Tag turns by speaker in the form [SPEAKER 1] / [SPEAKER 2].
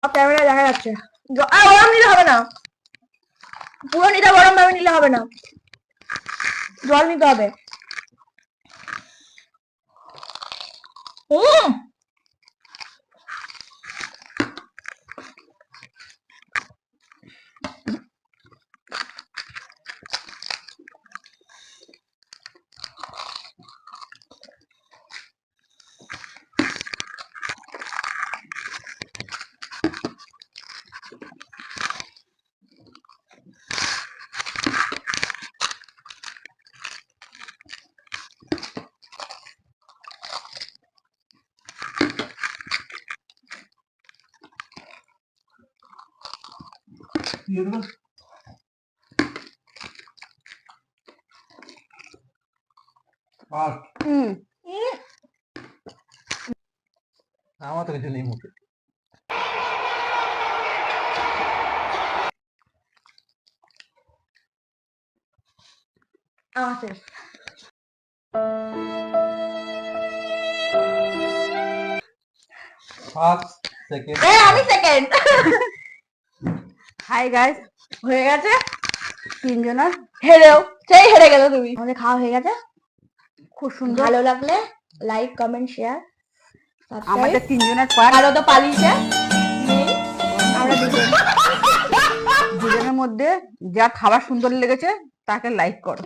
[SPEAKER 1] Camera দেখা যাচ্ছে। গরম নিলে হবে না, পুরো নিতে গরম ভাবে নিলে হবে না, জল নিতে হবে।
[SPEAKER 2] আমার তো কিছু নেই মুখে।
[SPEAKER 1] আমি সেকেন্ড। হাই গাইস, হয়ে গেছে তিনজনের, হেরেও সেই হেরে গেল তুমি। আমাদের খাওয়া হয়ে গেছে, খুব সুন্দর। ভালো লাগলে লাইক কমেন্ট শেয়ার। আমাদের তিনজনের পার্ট আরো তো পালিয়েছে, আমরা দুজনের মধ্যে যা খাবার সুন্দর লেগেছে তাকে লাইক করো।